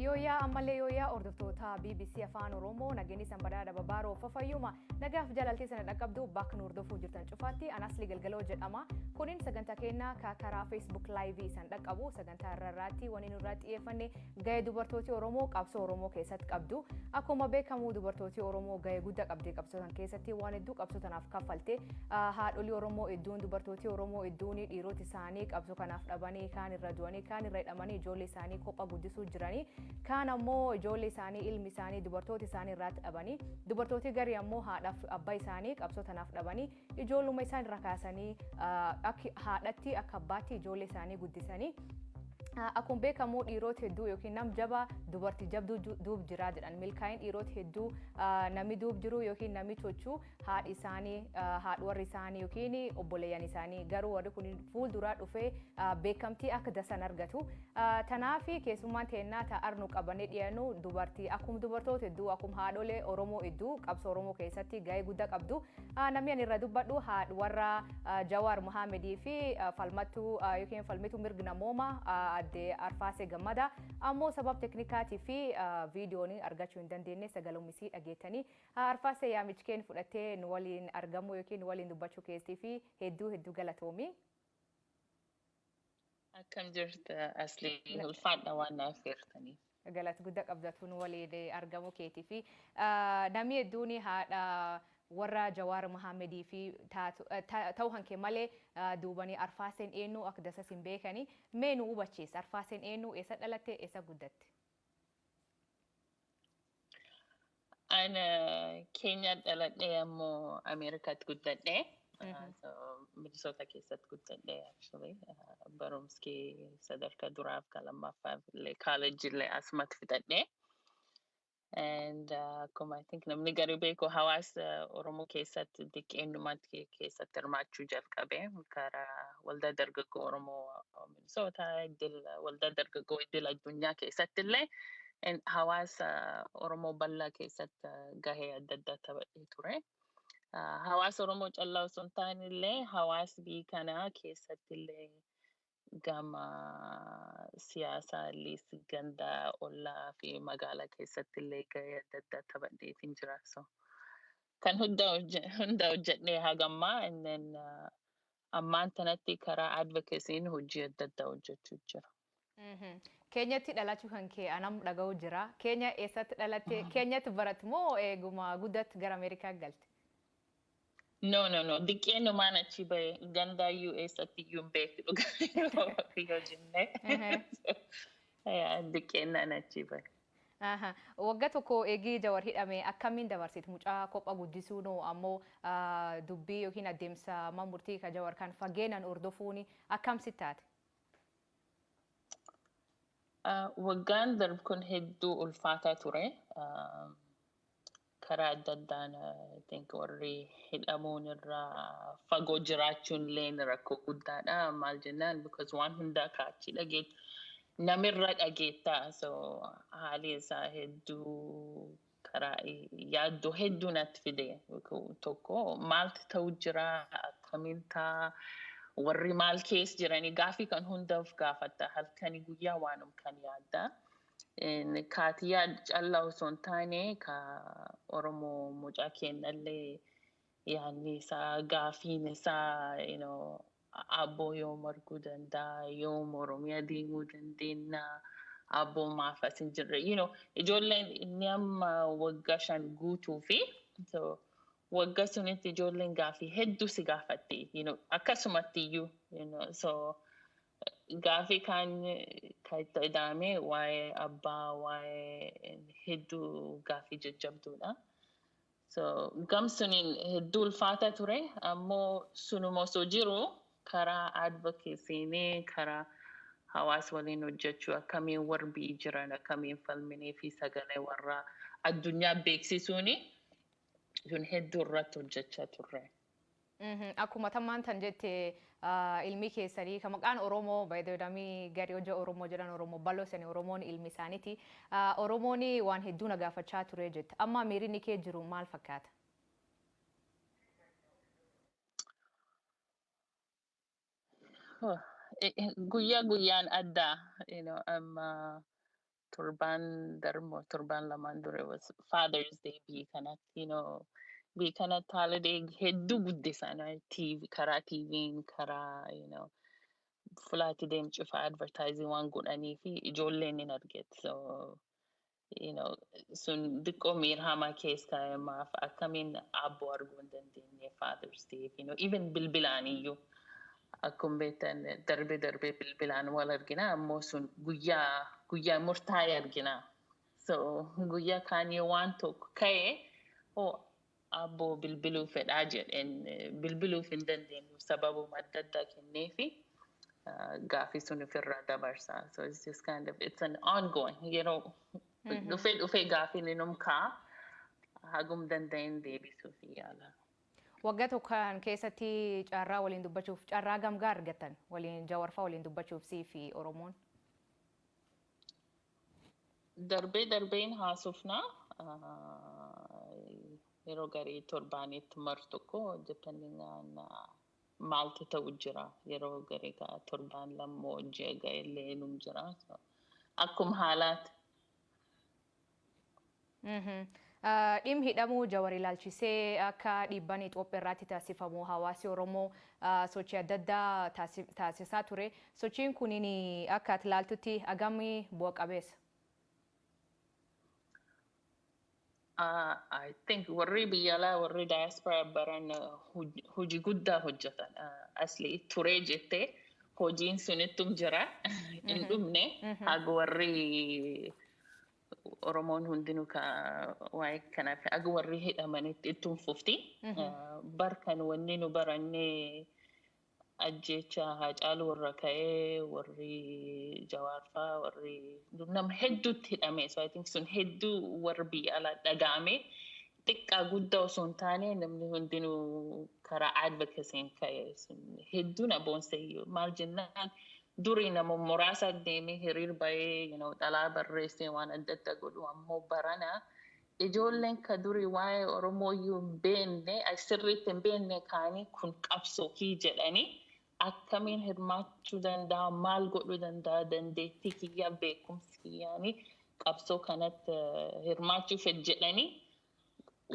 Yooyaa ammallee yooyaa hordoftoota BBC Afaan Oromoo nageenyi sanbadaadha babaaroo fafayyuma nagaaf jalaltii sana dhaqqabdu bakka nu hordofuu jirtan cufaatti anasli galgaloo jedhama kunin sagantaa keenna karaa Facebook live san dhaqqabu sagantaa irraatti wani nurratti xiyyeeffanne gahee dubartooti Oromoo qabsoo Oromoo keessatti qabdu akkuma beekamu dubartooti Oromoo gahee guddaa qabdee qabsootan keessatti waan hedduu qabsootanaaf kaffalte haadholii Oromoo hedduun dubartooti Oromoo hedduun dhiirota isaanii qabsoo kanaaf dhabanii kaan irra du'anii kaan irra hidhamanii ijoollee isaanii kophaa guddisuu jiranii kaan ammoo ijoollee isaanii ilmi isaanii dubartoota isaanii irratti dhabanii dubartooti garii ammoo haadhaaf abbaa isaanii qabsootanaaf dhabanii ijoolluma isaan irra kaasanii akka haadhatti akka abbaatti ijoollee isaanii guddisanii akkuma beekamu dhiirota hedduu yookiin nam jaba dubartii jabduu duub jira jedhan milkaa'in dhiirota hedduu nami duub jiru yookiin nami chochuu haadhi isaanii haadwarri isaanii yookiin obboleeyyan isaanii garuu warri kun fuulduraa dhufee beekamtii akka dasan argatu tanaaf keessummaan teennaa ta'arnu qabannee dhiyaannu dubartii akkuma dubartoota hedduu akkuma haadholee Oromoo hedduu qabsoo Oromoo keessatti gahee guddaa qabdu namni ani irra dubbadhu haadwarra Jawaar Mohaamedii fi falmattuu yookiin falmituu mirga namoomaa Arfaasee Gammeda ammoo sabab teknikaatii fi viidiyoon argachuu hin dandeenye sagalumisii dhageettanii Arfaasee yaamichkeen fudhattee nu waliin argamu yookiin nu waliin dubbachuu keessii fi hedduu galatoomi. Akkam jirta Aslii ulfaadha waan naaf feertanii. Galata guddaa qabdatu nu waliin argamu keetii fi namni hedduun haadha warra Jawaar Mohaamedii fi ta'uu hanke malee duubanii Arfaaseen eenyu akka dasas hin beekani mee nu hubachiisa Arfaaseen eenyu eessa dhalatte eessa guddatte? Ana Keenya dhaladhee ammoo Ameerikaatti guddadhee Minnesota keessatti guddadhee actually barumsi sadarkaa duraaf kan lammaffaaf illee college illee asumatti fixadhee. And I think namni garii beeku hawaasa Oromoo keessatti xiqqeenyumatti keessatti hirmaachuu jalqabe karaa waldaa dargaggoo Oromoo Minnesota waldaa dargaggoo idil addunyaa keessatti illee hawaasa Oromoo bal'aa keessatti gahee adda addaa taphadhee ture. Hawaasa Oromoo callaa osoo hin taane illee hawaasni biyya kanaa keessatti illee gama siyaasaa illee gandaa ollaa fi magaalaa keessatti illee gahee adda addaa taphadheetiin jira. So kan hunda hojjedhee hagammaa and then ammaan tanatti karaa advocacy'n hojii adda addaa hojjechuu jira. Keenyatti dhalachuu kan kee anam dhaga'u jira. Keenya eessatti dhalatte? Keenyatti baratte moo eeguma guddatti gara Ameerikaa galte? No. Diqqeenyumaan achi bahe gandaa USatti iyyuu hin beektu dhugaa yoo jenne. Diqqeenyaan achi bahe. Waggaa tokko eegii Jawaar hidhame akkamiin dabarsite mucaa kophaa guddisuun ammoo dubbii yookiin adeemsa murtii ka Jawaar kan fageenyaan hordofuun akkam sitti taate? Waggaan darbe kun hedduu ulfaataa ture. Karaa adda addaan I think warri hidhamuun irraa fagoo jiraachuun illee rakkoo guddaadha. Maal jennaan because waan hundaa kaachii dhageet namirra dhageettaa. So haalli isaa hedduu karaa yaaddoo hedduu natti fide tokko maaltu ta'u jira akkamiin ta'a warri maal keessa jiranii gaafii kan hundaaf gaafatta halkanii guyyaa waanum kan yaadda. Kaatiyaa callaa osoo hin taane ka Oromoo mucaa kennallee yaadni isaa gaafiin isaa abboo yoom arguu danda'a yoom Oromiyaa deemuu dandeenya abboo maaf as hin jirre ijoolleen inni amma waggaa 5 guutuu fi waggaa sunitti ijoolleen gaafii hedduu si gaafatti akkasumatti iyyuu so gaafii kan itti ida'ame waa'ee abbaa waa'ee hedduu gaafii jajjabduudha. So gamsuniin hedduu ulfaataa ture ammoo sunuma osoo jiru karaa advocacy'n karaa hawaasa waliin hojjechuu akkamiin warbii jiran akkamiin falminee fi sagalee warra addunyaa beeksisuuni sun hedduu irratti hojjechaa turre. Akkuma tammaan tan jette ilmi keessanii kan maqaan Oromoo baay'ee gaarii hojii Oromoo jedhan Oromoo bal'oo sanii Oromoon ilmi isaaniiti. Oromoon waan hedduu na gaafachaa ture jette. Amma miirri kee jiru maal fakkaata? Guyyaa guyyaan adda amma turban lamaan dure was Father's Day bii kanatti, bii kanatti holiday hedduu guddisan TV karaa TV'n karaa, fulaati deem cufa advertising waan godhanii fi ijoolleen hin arget. So, sun diqqoo miirhamaa keessa maaf akkamiin abboo arguu hin dandeenye Father's Day, even bilbilaaniyyuu. Akkuma beektan darbee bilbilaan wal argina ammoo sun guyyaa murtaa'e argina. So guyyaa kaanii waan tokko ka'e abboo bilbiluu fedhaa jedheen bilbiluuf hin dandeenyu sababuma adda addaa kenneefi gaafi sun ofirraa dabarsa. So it's just it's an ongoing, dhufee gaafiin inum ka'a hagum danda'een deebisuuf yaala. Waggaa tokkoon keessatti carraa waliin dubbachuuf carraa gamgaa argatan waliin jawarfaa waliin dubbachuuf sii fi Oromoon. Darbeen haasofnaa yeroo garii torbaanitti mar tokko depending on maaltu ta'u jira. Yeroo garii torbaan lammoo ji'a ga'ellee num jira. Akkuma haalaati. Dhimmi hidhamuu Jawari ilaalchisee akka dhiibbaan Itoophiyaa irratti taasifamu hawaasi Oromoo sochii adda addaa taasisaa ture. Sochiin kuniin akka ati ilaaltutti hagamii bu'a qabeessa? I think warri biyya alaa warri diaspora baran hojii guddaa hojjetan. Asli turee jettee hojiin sunittum jira. Hin dhumne haga warri Oromoon hundinuu waa'ee kanaaf aga warri hidhamanitti ittiin fufti. Barkan wanni nu barannee ajjecha Haacaaluu warra ka'ee warri Jawaarfaa warri nama hedduutti hidhame. So I think sun hedduu warri biyya alaa dhaga'ame xiqqaa guddaa osoo hin taane namni hundinuu karaa advocacy'n ka'e hedduun aboonseeyyuu maal jennaan. Durii nama muraasa deemee hiriir bahee dhalaa barreessee waan adda addaa godhu ammoo barana ijoolleen ka durii waa'ee Oromoo iyyuu hin beekne sirriitti hin beekne kaanii kun qabsoo jedhanii akkamiin hirmaachuu danda'a maal godhuu danda'a dandeettii kiyyaa beekumsi kiyyaanii qabsoo kanatti hirmaachuuf jedhanii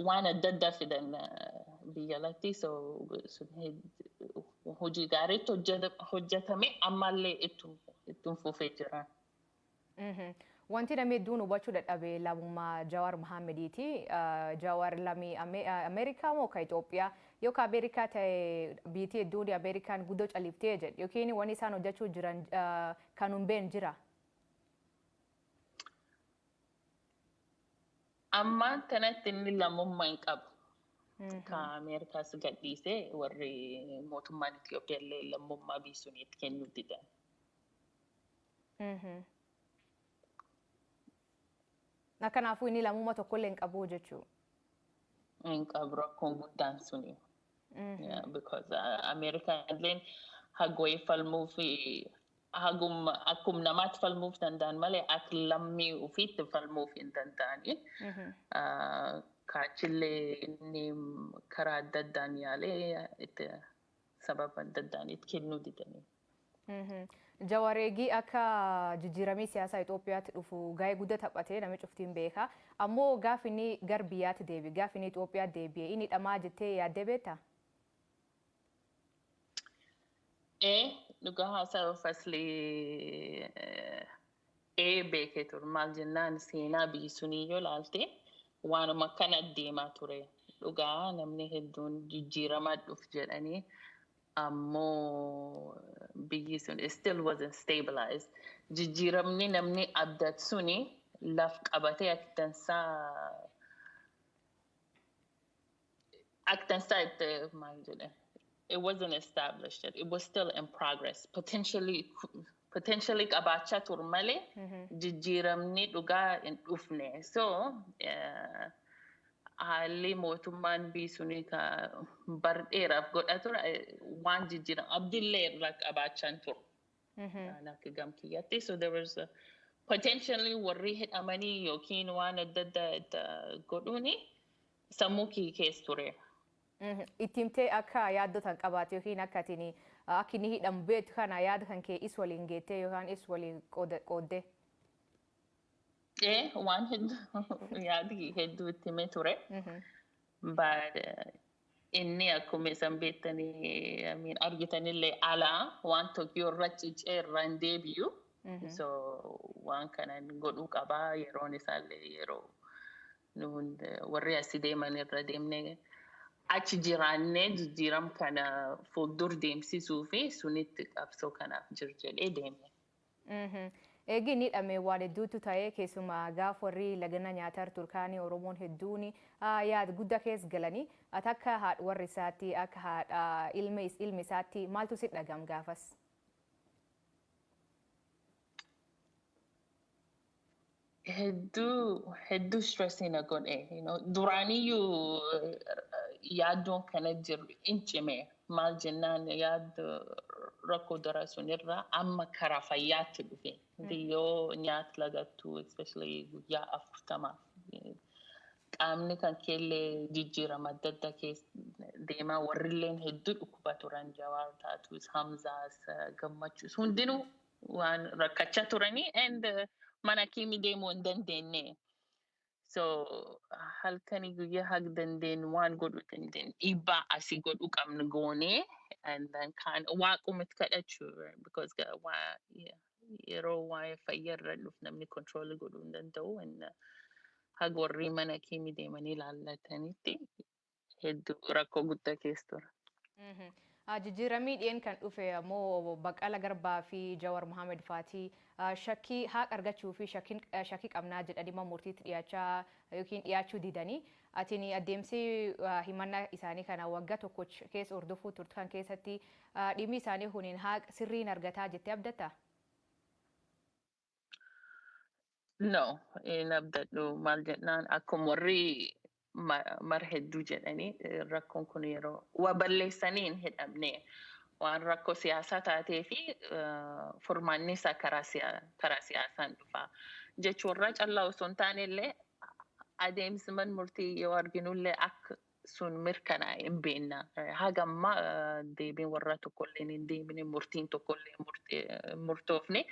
waan adda addaa fidan biyya alatti. Hojii gaariitti hojjetame ammallee ittiin fufee jira. Wanti namni hedduun hubachuu dadhabe lammummaa Jawaar Mohammediiti. Jawaar lammii Ameerikaa moo ka Itoophiyaa yookaan Ameerikaa ta'e biyyi hedduun Ameerikaan guddoo califtee jedhu yookiin wanni isaan hojjechuu jiran kan hin beekne jira. Amma kanatti inni lammummaa hin qabu. Ka Ameerikaas gadhiisee warri mootummaan Itoophiyaa illee lammummaa biisuuniitti kennuu didan. Kanaafuu inni lammummaa tokkollee hin qabu jechuudha. Hin qabu rakkoon guddaan suni. Because Ameerikaan illee hagwee falmuu fi akkuma namaatti falmuuf danda'an malee akka lammii ofiitti falmuuf hin danda'ani. Kaachillee inni karaa adda addaan yaalee sababa adda addaan itti kennuu didanii. Jawareegii akka jijjiiramii siyaasaa Itoophiyaatti dhufu gahee guddaa taphatee namni cuftiin beeka. Ammoo gaafa inni gara biyyaatti deebi'e gaafa inni Itoophiyaatti deebi'e inni hidhamaa jettee yaaddee beektaa? Dhugaa haasaa faslee beekee ture maal jennaan seenaa biyyi sunii yoo ilaalte waanuma kana deemaa ture. Dhugaa namni hedduun jijjiiramaa dhufu jedhanii ammoo biyyi sun still wasn't stabilized. Jijjiiramni namni abdatu suni laf qabatee aktansaa itti maal jedhan. It wasn't established yet. It was still in progress. Potentially qabaachaa ture malee jijjiiramni dhugaa hin dhufne. So haalli mootummaan biisuunii ka bar dheeraaf godha ture waan jijjiiram abdillee irraa qabaachaa ture. Akka gamkiyyaatti. So there was potentially warri hidhamanii yookiin waan adda addaa godhuuni sammuu kee keessa ture. Ittimtee akka yaaddotan qabaate yookiin akka inni hidhamu beektu kana yaada kan kee is waliin geettee yookaan is waliin qooddee? Waan hedduu yaadi hedduu itti himee ture. But inni akkuma isan beektanii argitanillee alaa waan tokko irra cicee irra hin deebi'u. So waan kanan godhuu qabaa yeroon isaallee yeroo nuun warri asii deeman irra deemnee achi jiraannee jijjiiram kana fuuldur deemsisuu fi sunitti qabsoo kanaaf jedhee deeme. Eegi ni dhame waan hedduutu ta'ee keessumaa gaaf warri lagana nyaataa turkaanii Oromoon hedduun yaada guddaa keessa galanii akka haadha warri isaatti akka haadha ilmi isaatti maaltu si dhagam gaafas? Hedduu stressii na godhe. Duraaniyyuu yaaddoon kana jiru hin cime. Maal jennaan yaaddu rakkoo dara sunirraa amma karaa fayyaatti dhufe. Yoo nyaata lagattu especially guyyaa 40 qaamni kan keellee jijjiirama adda addaa keessa deemaa warrilleen hedduu dhukkuba turan Jawaar taatus Hamzaas Gammachuus hundinuu waan rakkachaa turanii and mana kiimi deemuu hin dandeenye. So halkanii guyyaa hag dandeenyu waan godhuu dandeenyu dhiibbaa asii godhuu qabnu goonee and then kan waaqumatti kadhachuu because yeroo waa'ee fayyarra dhufu namni control godhuu hin danda'u hag warri mana kiimi deemanii ilaallatanitti hedduu rakkoo guddaa keessa tura. Jijjiiramii dhiyeen kan dhufe ammoo Baqqala Garbaa fi Jawar Muhammad Faatii shakkii haqa argachuu fi shakkii qabnaa jedhanii murtiitti dhiyaachaa yookiin dhiyaachuu didanii atiin adeemsi himannaa isaanii kana waggaa tokko keessa hordofuu turtan keessatti dhimmi isaanii huniin haqa sirriin argataa jettee abdatta? No, hin abdadhu maal jennaan akkuma warri mar hedduu jedhanii rakkoon kun yeroo waa balleessaniin hidhamne waan rakkoo siyaasaa taatee fi furmaanni isaa karaa siyaasaan dhufa. Jechuurra callaa osoo hin taanellee adeemsi man murtii yoo arginullee akka sun mirkanaa'e hin beekna. Hagamma deebiin warra tokkollee hin deemine murtiin tokkollee murtoofne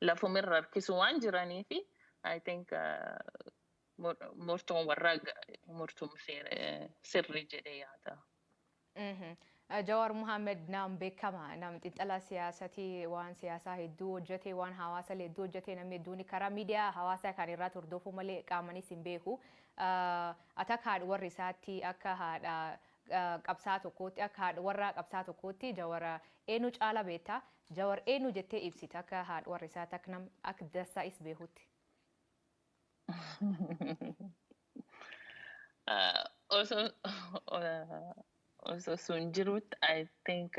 lafumirra harkisu waan jiranii fi I think murtoon warra murtuun sirrii jedhee yaada. Jawar Muhammad nam beekama nam xiinxalaa siyaasatii waan siyaasaa hedduu hojjete waan hawaasa hedduu hojjete namni hedduun karaa miidiyaa hawaasaa kan irraa hordofuu malee qaamanis hin beeku. Akka haadha warri isaatti akka haadha qabsaa tokkootti akka haadha warra qabsaa tokkootti Jawar eenyu caala beektaa Jawar eenyu jettee ibsita akka haadha warri isaatti akka nam akka dassaa is beekutti. Also sun jirutti I think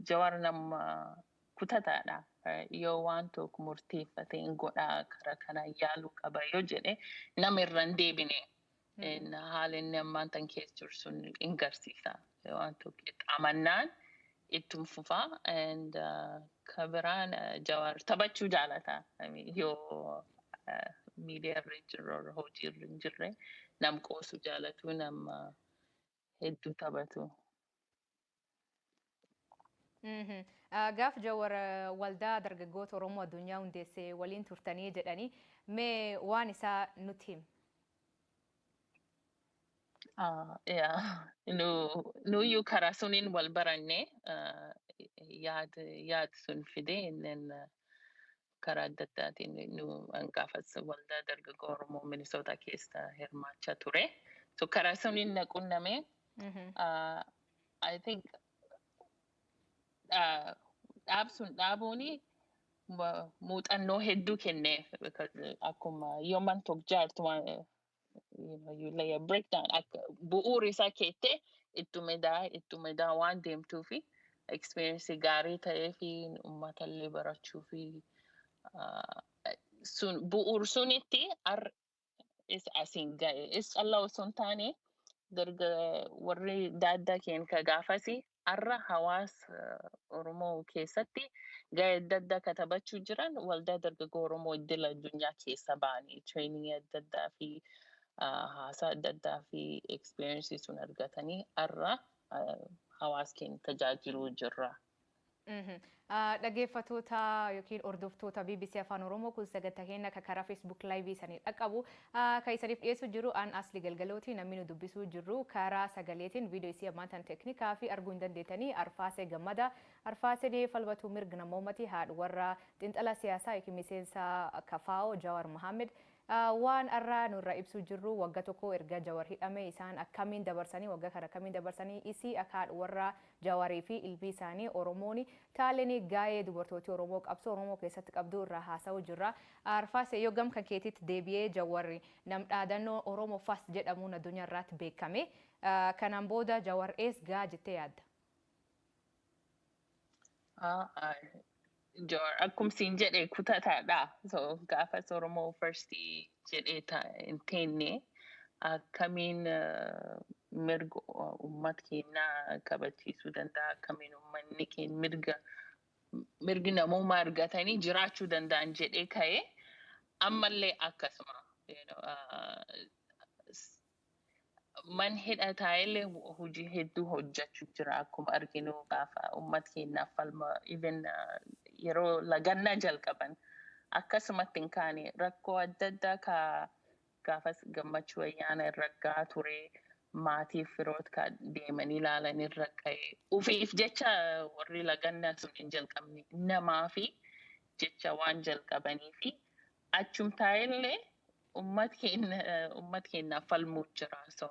Jawar nama kutataadha. Yoo waan tokko murteeffatee hin godhaa karaa kana yaaluu qaba yoo jedhe nama irra hin deebine. Haala inni ammaan tan keessa jiru sun hin garsiisa. Waan tokko amannaan ittum fufaa and kabiraan Jawar taphachuu jaalata. Yoo miidiyaa irra jirru hojii irra hin jirre nam qoosu jaalatu nama hedduu taphatu. Gaaf Jawar waldaa dargaggoota Oromoo addunyaa hundeessee waliin turtanii jedhanii mee waan isaa nutti himi? Nuyyuu karaa suniin wal baranne yaad sun fidee karaa adda addaatiin nu hangaafas waldaa dargaggoo Oromoo Minisoota keessa hirmaachaa ture. So karaa suniin na qunname. I think dhaabsuun dhaabuuni muuxannoo hedduu kenneef akkuma yooman tokko jaartu you lay a breakdown bu'uura isaa keettee ittumedaa waan deemtuu fi experience gaarii ta'ee fi uummatallee barachuu fi sun bu'uur sunitti asiin ga'e is callaa osoo hin taane warri daaddaa keen ka gaafasi arra hawaasa Oromoo keessatti ga'ee adda addaa katabachuu jiran waldaa dargaggoo Oromoo iddila addunyaa keessa ba'anii training adda addaa fi haasaa adda addaa fi experience sun argatanii arra hawaasa keenya tajaajiluu jirra. Dhaggeeffattoota yookiin hordoftoota BBC Afaan Oromoo kun sagantaa keenya akka karaa Facebook Live sanii dhaqqabu kan isiniif dhiyeessu jiru an asli galgalooti namni nu dubbisuu jirru karaa sagaleetiin viidiyoo isii ammaatan teeknikaa fi arguu hin dandeettanii Arfaasee Gammada. Arfaaseen falmatuu mirga namoomaati haadha warra xiinxala siyaasaa yookiin miseensa Kafaa'oo Jawaar Mohammed. Waan irraa nurra ibsuu jirru waggaa tokko erga Jawaar hidhame isaan akkamiin dabarsanii waggaa kana akkamiin dabarsanii isii akka haadha warra Jawaarii fi ilbii isaanii Oromooni taalanii gaa'ee dubartooti Oromoo qabsoo Oromoo keessatti qabdu irraa haasa'uu jirra. Arfaasee yoo gam kan keetitti deebi'ee Jawaarri nam dhaadannoo Oromoo Fast jedhamuun addunyaa irratti beekame. Kanaan booda Jawaar ees gaa jettee yaadda? Jawaar akkumsiin jedhee kutataadha. So gaafas Oromoo firstii jedhee hin teenne akkamiin mirga uummata keenyaa kabachiisuu danda'a akkamiin uummanni keenya mirgi namummaa argatanii jiraachuu danda'an jedhee ka'ee ammallee akkasuma man hidhataa illee hojii hedduu hojjechuu jira akkuma arginu gaafa uummata keenyaaf falma even yeroo lagannaa jalqaban akkasumatti hin kaane rakkoo adda addaa ka gaafas gammachuu ayyaana irra gaa ture maatiif firoota deemanii ilaalan irra ka'e ufiif jecha warri lagannaa sun hin jalqabne namaa fi jecha waan jalqabanii fi achumtaa illee ummat keenyaaf falmuu jira. So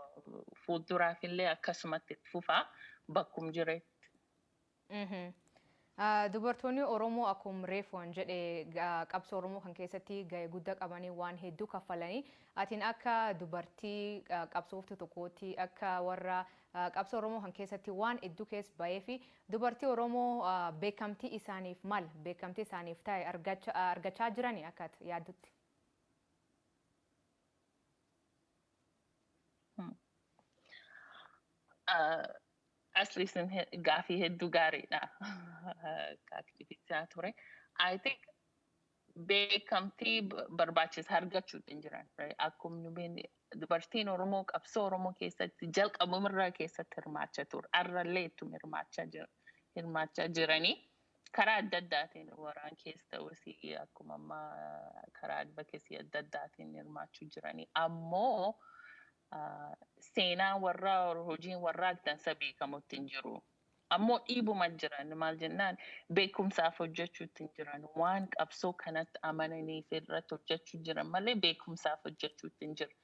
fuulduraaf illee akkasumatti fufaa bakkum jireetti. Dubartoonni Oromoo akkuma reefoon jedhee qabsoo Oromoo kan keessatti gahee guddaa qabanii waan hedduu kaffalanii atiin akka dubartii qabsooftu tokkootti akka warra qabsoo Oromoo kan keessatti waan hedduu keessa bahee fi dubartii Oromoo beekamtii isaaniif maal beekamtii isaaniif ta'e argachaa jiranii akka yaaddutti? Asli sun gaafii hedduu gaariidha. Kaaktivisaa ture. I think beekamtii barbaachisa argachuutu hin jiran. Akkuma nu beekne dubartiin Oromoo qabsoo Oromoo keessatti jalqabumarraa keessatti hirmaachaa ture. Arrallee ittuma hirmaachaa jiranii karaa adda addaatiin waraan keessa ta'us akkuma ammaa karaa advocacy adda addaatiin hirmaachuu jiranii. Ammoo seenaa warraa hojiin warraa dansa beekamutti hin jiru. Ammoo dhiibuma jiran maal jennaan beekumsaaf hojjechuutti hin jiran waan qabsoo kanatti amananiif irratti hojjechuu jiran malee beekumsaaf hojjechuutti hin jiru.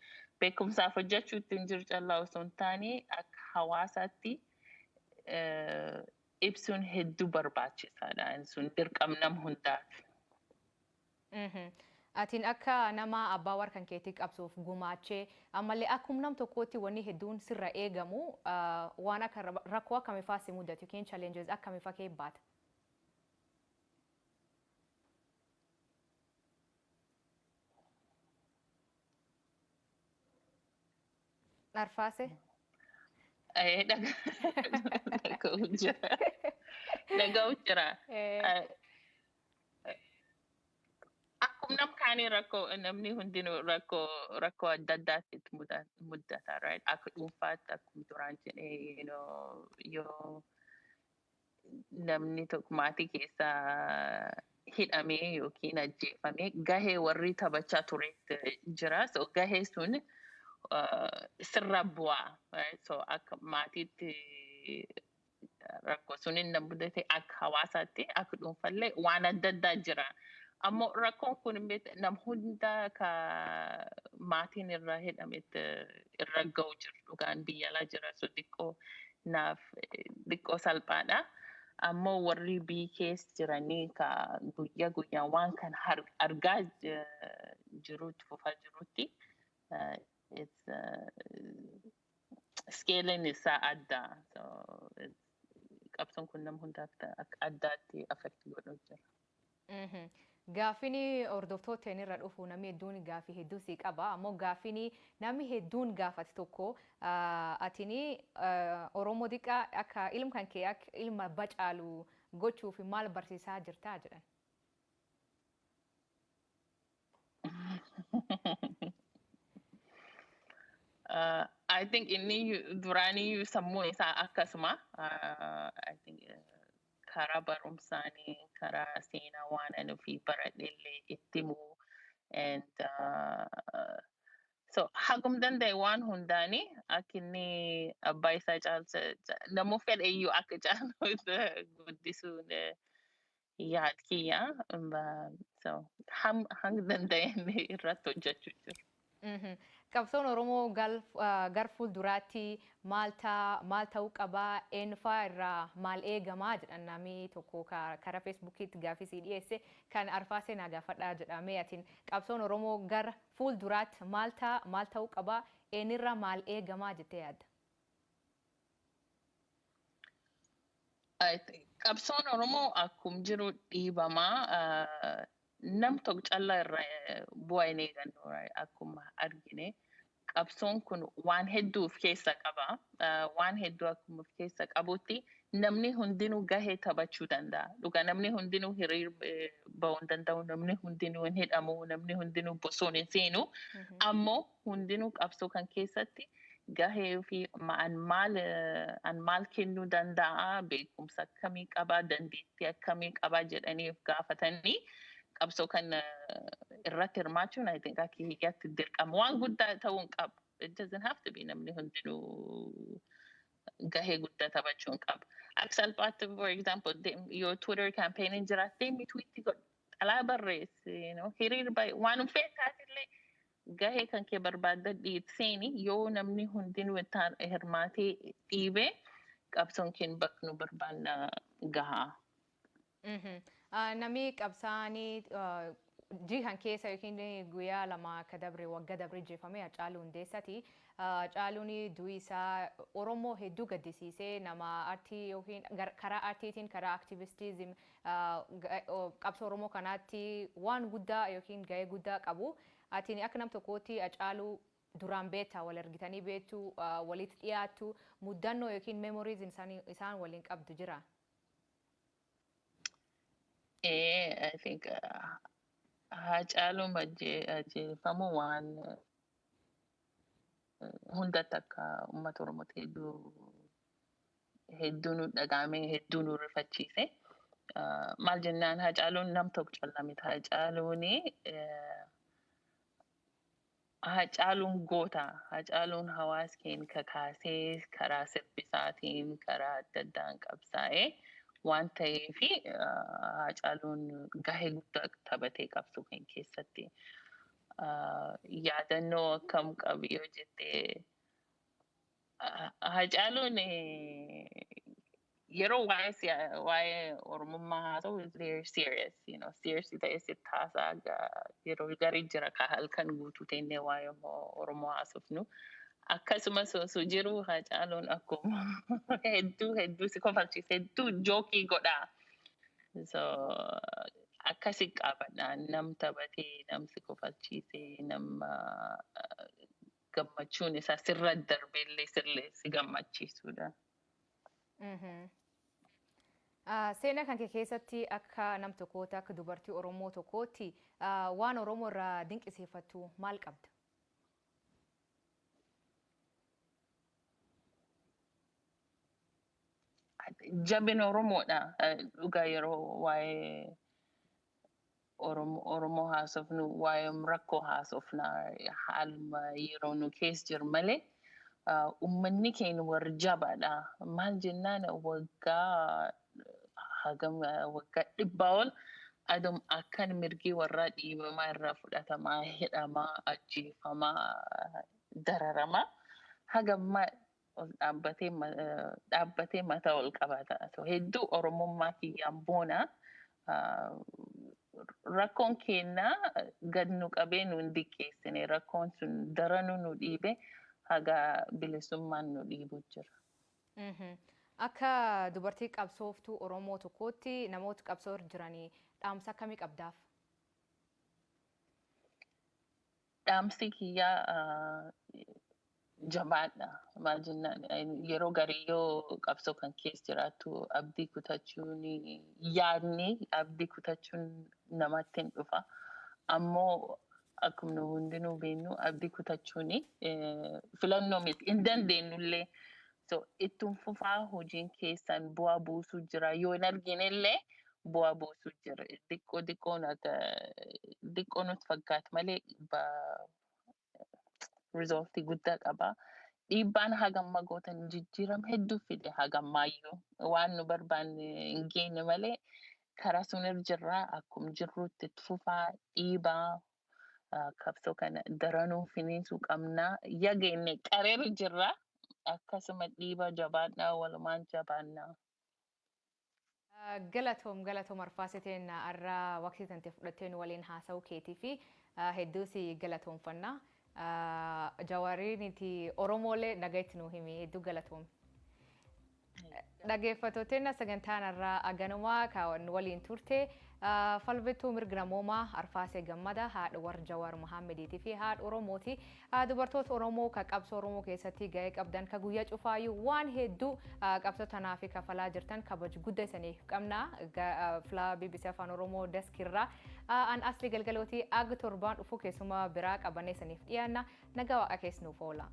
Beekumsaaf hojjechuutti hin jiru callaa osoo hin taane akka hawaasaatti ibsuun hedduu barbaachisaadha. Sun dirqama nama hundaati. Atiin akka nama abbaa warra kan keetii qabsuuf gumaachee ammallee akkuma nam tokkootti wanni hedduun sirra eegamu waan akka rakkoo akkamii fa'aa si mudatu yookiin challenges akkamii fa'aa kee baata? Arfaasee? Dhaga'u jira. Nam kaanii namni hundinuu rakkoo adda addaatti mudata, right? Akka dhuunfaatti akkuma duraan jedhee yoo namni tokko maatii keessa hidhamee yookiin ajjeefamee gahee warri taphachaa turetti jira. So gahee sun sirra bu'aa, right? So akka maatiitti rakkoo sun hin mudate akka hawaasaatti akka dhuunfallee waan adda addaa jira. Ammoo rakkoon kun nam hunda ka maatiin irraa hidhametti irra ga'u jiru dhugaan biyya alaa jira. So xiqqoo salphaadha. Ammoo warri biyya keessa jiranii ka guyyaa guyyaan waan kan argaa jirutti fufaa jirutti skeeliin isaa adda. So qabsoon kun nam hundaaf addaatti affekti godhuu jira. Gaafini hordoftoota irra dhufu namni hedduun gaafii hedduu si qaba. Ammoo gaafini namni hedduun gaafate tokko atini Oromoo xiqqaa akka ilma kan kee akka ilma bacaalu gochuuf maal barsiisaa jirtaa jedhan? I think inni duraanii sammuu isaa akkasuma I think karaa barumsaanii karaa seenaa waan ani ofii baradhellee itti himuu and so hagum danda'e waan hundaanii akka inni abbaa isaa caalsa namuu fedhe iyyuu akka caalu guddisuun yaad kiyya so hanga danda'een irratti hojjechuu jiru. Qabsoon Oromoo gar fuulduraatti maal ta'uu qabaa eenyufaa irraa maal eegamaa jedhan namni tokko karaa feesbuukiitti gaafisii dhiyeesse kan Arfaasee naa gaafadhaa jedhamee atiin qabsoon Oromoo gar fuulduraatti maal ta'uu qabaa eenyirraa maal eegamaa jettee yaadda? Qabsoon Oromoo akkuma jiru dhiibamaa nam tokko callaa irraa bu'aa hin eegannu akkuma argine qabsoon kun waan hedduu of keessa qaba. Waan hedduu akkuma of keessa qabutti namni hundinuu gahee taphachuu danda'a. Dhugaa namni hundinuu hiriir ba'uu hin danda'u, namni hundinuu hin hidhamu, namni hundinuu bosona hin seenu. Ammoo hundinuu qabsoo kan keessatti gahee fi an maal kennuu danda'a, beekumsa akkamii qabaa, dandeettii akkamii qabaa jedhanii of gaafatanii qabsoo kan irratti hirmaachuun I think akka hiyyaatti dirqama. Waan guddaa ta'uu hin qabu. It doesn't have to be namni hundinuu gahee guddaa taphachuu hin qabu. Akka salphaatti for example yoo Twitter campaign jiraattee mi tweetii xalaa barreessi hiriir baay'ee waan feetaatillee gahee kan kee barbaadda dhiibseeni yoo namni hundinuu hirmaatee dhiibee qabsoon keen bakka nu barbaanna gahaa. Namni qabsaanii jihan keessa yookiin guyyaa lama akka dabre waggaa dabre jeefamee Hacaaluu Hundeessaati. Hacaaluun du'i isaa Oromoo hedduu gaddisiisee nama aartii yookiin karaa aartiitiin karaa aktivistiizim qabsoo Oromoo kanaatti waan guddaa yookiin gahee guddaa qabu. Atiin akka nam tokkootti Hacaaluu duraan beektaa wal argitanii beektu walitti dhiyaattu muddannoo yookiin meemoriiz isaan waliin qabdu jira. I think Hacaaluun ajjeefamu waan hundatti akka uummata Oromootti hedduu nu dhagaame hedduu nu rifachiise. Maal jennaan Hacaaluun nam tokko callaa miti. Hacaaluun goota. Hacaaluun hawaasa keenya kakaasee karaa sirbisaatiin karaa adda addaan qabsaa'ee waan ta'eef Hacaaluun gahee guddaa taphatee qabsoo keenya keessatti. Yaadannoo akkam qabu yoo jettee Hacaaluun yeroo waa'ee Oromummaa haasa'u is very serious, serious ta'ee sitti haasa'a yeroo garii jira ka halkan guutuu teennee waa'ee Oromoo haasofnu. Akkasumas osoo jiru Hacaaluun akkuma hedduu si kofalchiise hedduu jookii godhaa. So akkasi qabadha nam taphatee nam si kofalchiise nam gammachuun isaa sirra darbeellee si gammachiisudha. Seenaa kan kee keessatti akka nam tokkooti akka dubartii Oromoo tokkootti waan Oromoo irraa dinqisiifattu maal qabda? Jabin Oromoodha. Dhugaa yeroo waa'ee Oromoo haasofnu waa'ee rakkoo haasofna haaluma yeroo nu keessa jiru malee uummanni keenya warra jabaadha. Maal jennaan waggaa 100 ol adum akkan mirgi warraa dhiibamaa irraa fudhatamaa hidhamaa ajjeefamaa dararamaa hagammaa dhaabbatee mataa ol qabata. So hedduu Oromummaa kiyyaan boona. Rakkoon keenya gad nu qabee nu hin diqqeessine. Rakkoon sun daranuu nu dhiibe haga bilisummaan nu dhiibu jira. Akka dubartii qabsooftuu Oromoo tokkootti namoota qabsoo jiranii dhaamsa akkamii qabdaaf? Dhaamsi kiyyaa jabaadha. Maal jennaan yeroo garii yoo qabsoo kan keessa jiraattu abdii kutachuun yaadni abdii kutachuun namatti hin dhufa. Ammoo akkuma nu hundinuu beeknu abdii kutachuun filannoo miti hin dandeenyullee. So ittuma fufaa hojiin keessan bu'aa buusuu jira. Yoo hin arginellee bu'aa buusuu jira. Xiqqoo nutti fakkaata malee rizooltii guddaa qaba. Dhiibbaan hagamma gootan jijjiirama hedduu fide hagammaayyuu waan nu barbaanne hin geenye malee karaa sunirra jirraa akkuma jirrutti itti fufaa dhiibaa qabsoo kana daranuu finiinsuu qabnaa yageenne qareera jirraa akkasuma dhiibaa jabaadhaa walumaan jabaannaa. Galatoom Arfaaseetiin irraa waqtii tante fudhatteen waliin haasa'uu keetii fi hedduu si galatoomfannaa. Jawaariiniti Oromoolee dhaga'itti nuu himi hedduu galatoom. Dhaggeeffattoonni sagantaan irraa aganumaa kan waliin turte falbittuu mirga namoomaa Arfaasee Gammada haadha warra Jawaar Muhammediitii fi haadha Oromooti. Dubartoota Oromoo kan qabsoo Oromoo keessatti gahee qabdan kan guyyaa cufaayyuu waan hedduu qabsoo tanaa fi kafalaa jirtan kabaju guddaa isaniif qabna. Filaa BBC Afaan Oromoo deskirraa an asli galgalootii ag torbaan dhufuu keessumaa biraa qabannee isaniif dhiyaanna nagaa waaqa keessuuf oola.